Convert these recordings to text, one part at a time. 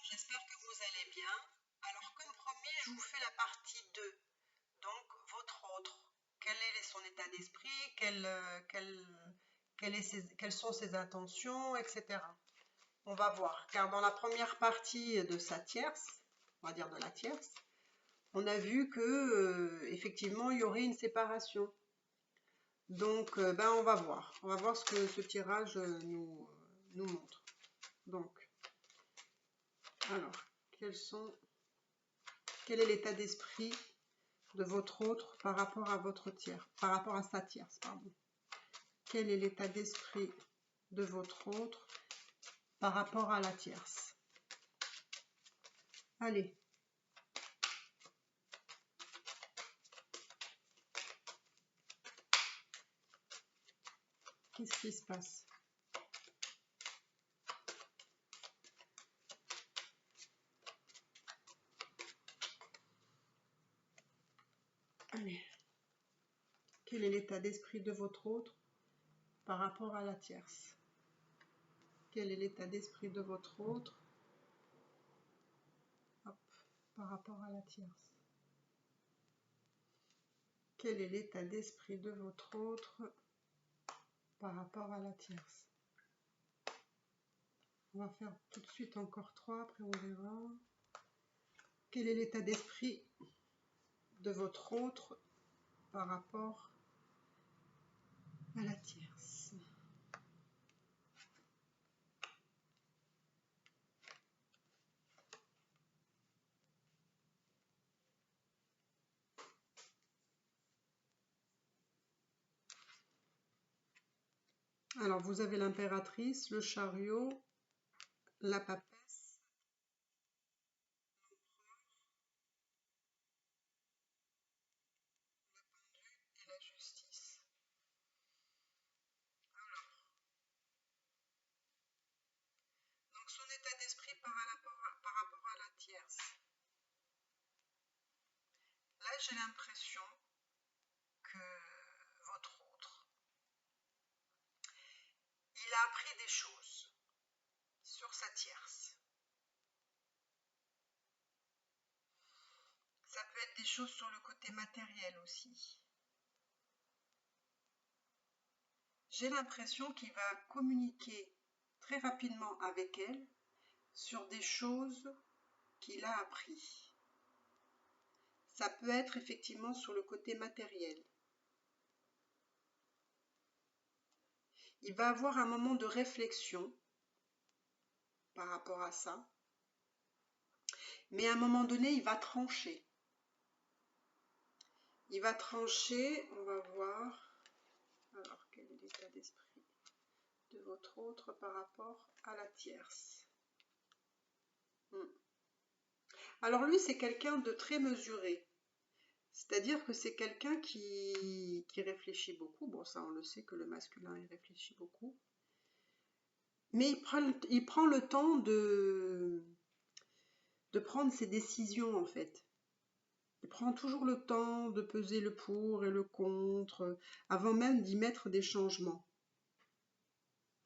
j'espère que vous allez bien. Alors comme promis, je vous fais la partie 2. Donc votre autre. Quel est son état d'esprit, quelles sont ses intentions, etc. On va voir. Car dans la première partie de sa tierce, on va dire de la tierce, on a vu que effectivement il y aurait une séparation. Donc on va voir. On va voir ce que ce tirage nous montre. Donc, alors, quel est l'état d'esprit de votre autre par rapport à votre tiers, par rapport à sa tierce, pardon. Quel est l'état d'esprit de votre autre par rapport à la tierce? Allez. Qu'est-ce qui se passe? Allez. Quel est l'état d'esprit de votre autre par rapport à la tierce? Quel est l'état d'esprit de votre autre par rapport à la tierce? Quel est l'état d'esprit de votre autre par rapport à la tierce? On va faire tout de suite encore 3, après on verra. Quel est l'état d'esprit de votre autre par rapport à la tierce? Alors, vous avez l'impératrice, le chariot, la papesse, et la justice. Donc, son état d'esprit par rapport à la tierce. Là, j'ai l'impression que votre autre, il a appris des choses sur sa tierce. Ça peut être des choses sur le côté matériel aussi. J'ai l'impression qu'il va communiquer très rapidement avec elle sur des choses qu'il a appris. Ça peut être effectivement sur le côté matériel. Il va avoir un moment de réflexion par rapport à ça. Mais à un moment donné, il va trancher. Il va trancher, on va voir. Alors, quel est l'état d'esprit de votre autre par rapport à la tierce? Alors lui, c'est quelqu'un de très mesuré. C'est-à-dire que c'est quelqu'un qui réfléchit beaucoup. Bon, ça, on le sait que le masculin, il réfléchit beaucoup. Mais il prend le temps de prendre ses décisions, en fait. Il prend toujours le temps de peser le pour et le contre, avant même d'y mettre des changements.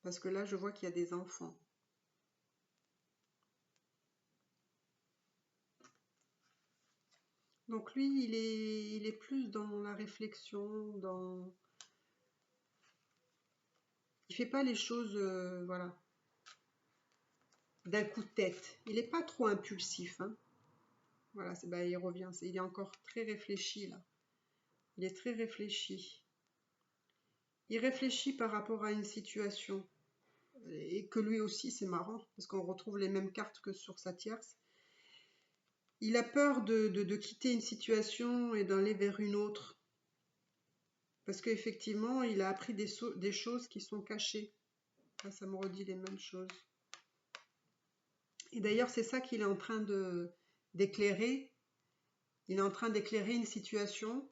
Parce que là, je vois qu'il y a des enfants. Donc lui, il est plus dans la réflexion, il fait pas les choses, voilà, d'un coup de tête. Il n'est pas trop impulsif, hein. Voilà, il revient, il est encore très réfléchi là. Il est très réfléchi. Il réfléchit par rapport à une situation. Et que lui aussi, c'est marrant, parce qu'on retrouve les mêmes cartes que sur sa tierce. Il a peur de quitter une situation et d'aller vers une autre. Parce qu'effectivement, il a appris des choses qui sont cachées. Là, ça me redit les mêmes choses. Et d'ailleurs, c'est ça qu'il est en train d'éclairer. Il est en train d'éclairer une situation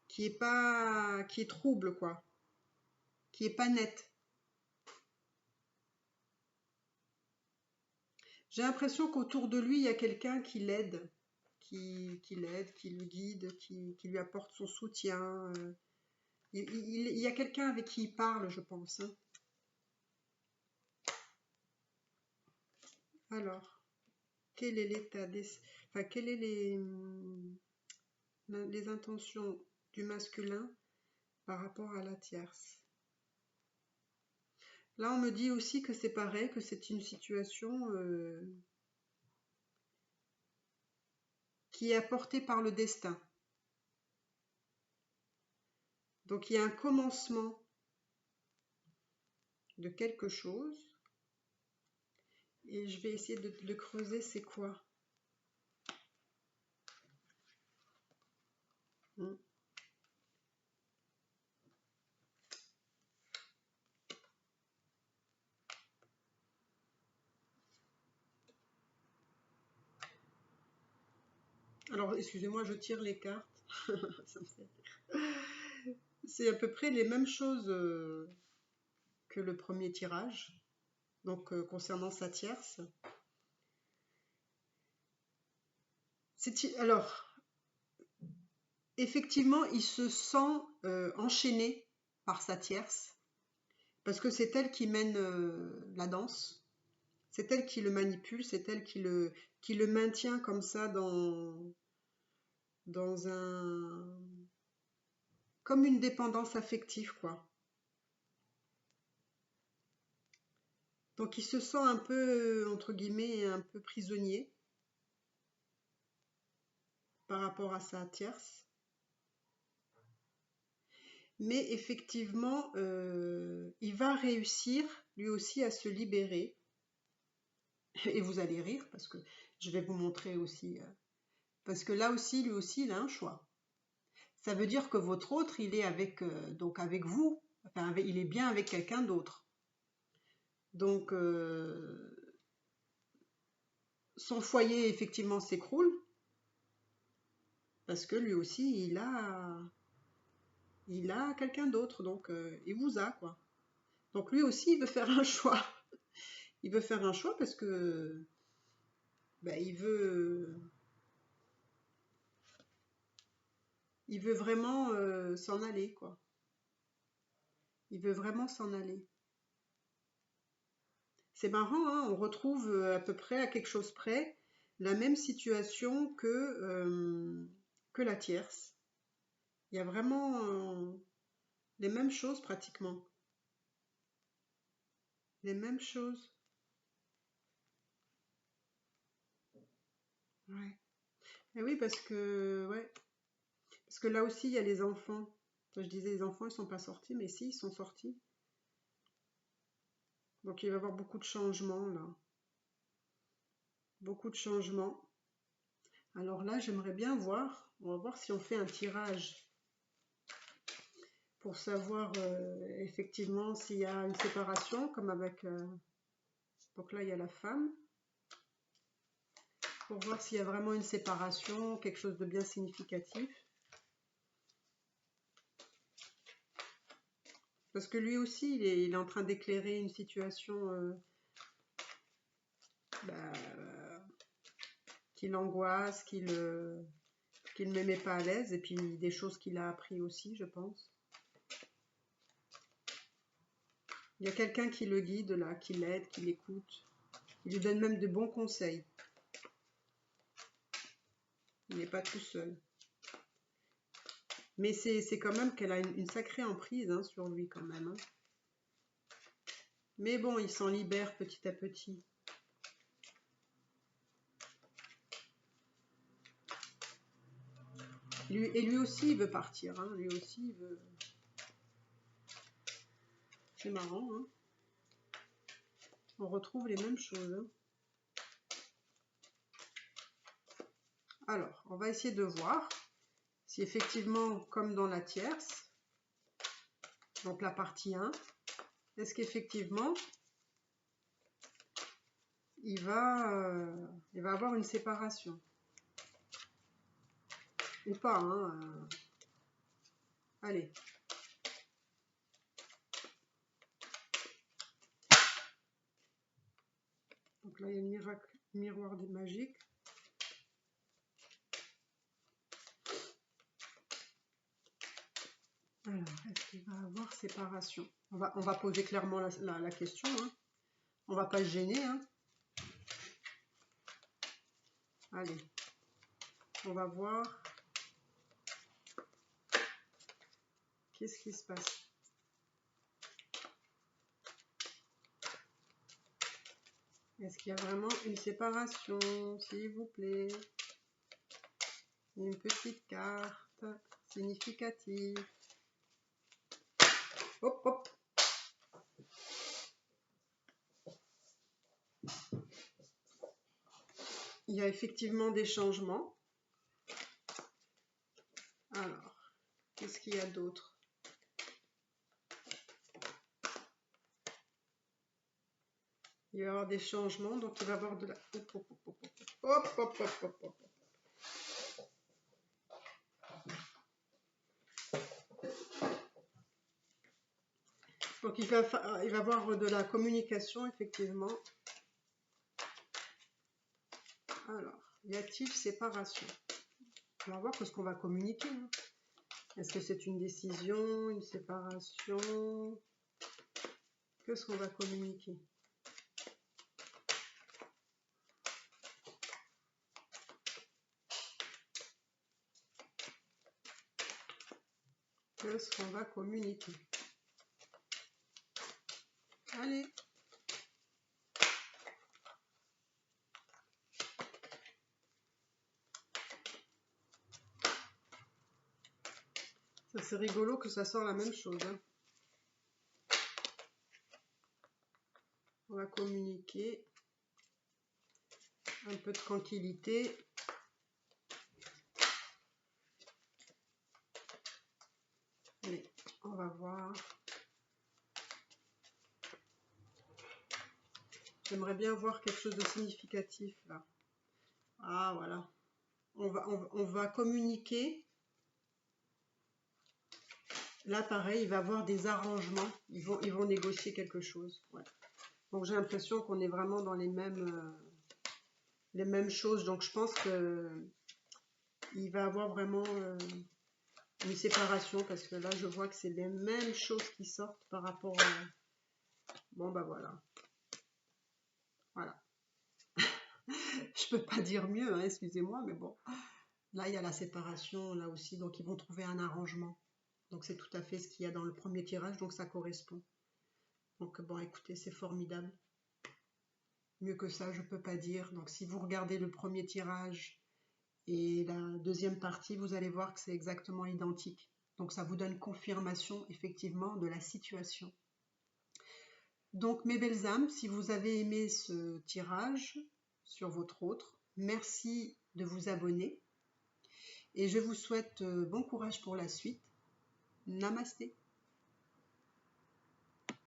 qui est trouble, quoi. Qui est pas nette. J'ai l'impression qu'autour de lui, il y a quelqu'un qui l'aide, qui l'aide, qui le guide, qui lui apporte son soutien. Il y a quelqu'un avec qui il parle, je pense, hein. Alors, quel est l'état enfin, quelles est les intentions du masculin par rapport à la tierce? Là, on me dit aussi que c'est pareil, que c'est une situation qui est apportée par le destin. Donc, il y a un commencement de quelque chose. Et je vais essayer de creuser, c'est quoi? Alors, excusez-moi, je tire les cartes. Ça me fait rire. C'est à peu près les mêmes choses que le premier tirage, donc concernant sa tierce. Alors, effectivement, il se sent enchaîné par sa tierce, parce que c'est elle qui mène la danse, c'est elle qui le manipule, c'est elle qui le maintient comme ça dans comme une dépendance affective, quoi. Donc il se sent un peu, entre guillemets, un peu prisonnier par rapport à sa tierce. Mais effectivement, il va réussir lui aussi à se libérer. Et vous allez rire parce que je vais vous montrer aussi. Parce que là aussi, lui aussi, il a un choix. Ça veut dire que votre autre, il est avec, donc avec vous. Enfin, il est bien avec quelqu'un d'autre. Donc, son foyer, effectivement, s'écroule. Parce que lui aussi, il a quelqu'un d'autre. Donc, il vous a, quoi. Donc, lui aussi, il veut faire un choix. Il veut faire un choix parce que ben, il veut vraiment s'en aller, quoi. Il veut vraiment s'en aller. C'est marrant, hein, on retrouve à peu près à quelque chose près la même situation que la tierce. Il y a vraiment les mêmes choses pratiquement. Les mêmes choses. Ouais. Et oui, ouais, parce que là aussi, il y a les enfants. Enfin, je disais, les enfants, ils sont pas sortis, mais si, ils sont sortis. Donc, il va y avoir beaucoup de changements, là. Beaucoup de changements. Alors là, j'aimerais bien voir. On va voir si on fait un tirage pour savoir effectivement s'il y a une séparation, comme avec... donc là, il y a la femme. Pour voir s'il y a vraiment une séparation, quelque chose de bien significatif. Parce que lui aussi, il est en train d'éclairer une situation qui l'angoisse, qui ne me met pas à l'aise, et puis des choses qu'il a appris aussi, je pense. Il y a quelqu'un qui le guide là, qui l'aide, qui l'écoute. Il lui donne même de bons conseils. Il n'est pas tout seul. Mais c'est quand même qu'elle a une sacrée emprise hein, sur lui quand même. Hein. Mais bon, il s'en libère petit à petit. Et lui aussi, il veut partir. Hein. Lui aussi, il veut... C'est marrant. Hein. On retrouve les mêmes choses. Hein. Alors, on va essayer de voir si effectivement, comme dans la tierce, donc la partie 1, est-ce qu'effectivement, il va avoir une séparation ou pas. Hein, allez. Donc là, il y a le miroir des magiques. Alors, est-ce qu'il va avoir séparation? On va poser clairement la question. Hein. On va pas se gêner. Hein. Allez, on va voir qu'est-ce qui se passe. Est-ce qu'il y a vraiment une séparation, s'il vous plaît? Une petite carte significative. Hop, hop. Il y a effectivement des changements. Alors, qu'est-ce qu'il y a d'autre? Il va y avoir des changements, donc il va y avoir de la... Hop, hop, hop, hop, hop, hop, hop, hop, hop. Donc il va y avoir de la communication, effectivement. Alors, y a-t-il séparation? On va voir ce qu'on va communiquer. Hein. Est-ce que c'est une décision, une séparation? Qu'est-ce qu'on va communiquer? Qu'est-ce qu'on va communiquer? Allez. Ça, c'est rigolo que ça sort la même chose. Hein. On va communiquer. Un peu de tranquillité. Allez, on va voir. J'aimerais bien voir quelque chose de significatif là. Ah voilà. On va communiquer. Là pareil, il va y avoir des arrangements. Ils vont négocier quelque chose. Ouais. Donc j'ai l'impression qu'on est vraiment dans les mêmes choses. Donc je pense que il va y avoir vraiment une séparation parce que là je vois que c'est les mêmes choses qui sortent par rapport à... Bon bah voilà. Voilà. Je peux pas dire mieux, hein, excusez-moi, mais bon. Là, il y a la séparation, là aussi, donc ils vont trouver un arrangement. Donc c'est tout à fait ce qu'il y a dans le premier tirage, donc ça correspond. Donc bon, écoutez, c'est formidable. Mieux que ça, je peux pas dire. Donc si vous regardez le premier tirage et la deuxième partie, vous allez voir que c'est exactement identique. Donc ça vous donne confirmation, effectivement, de la situation. Donc mes belles âmes, si vous avez aimé ce tirage sur votre autre, merci de vous abonner et je vous souhaite bon courage pour la suite. Namasté.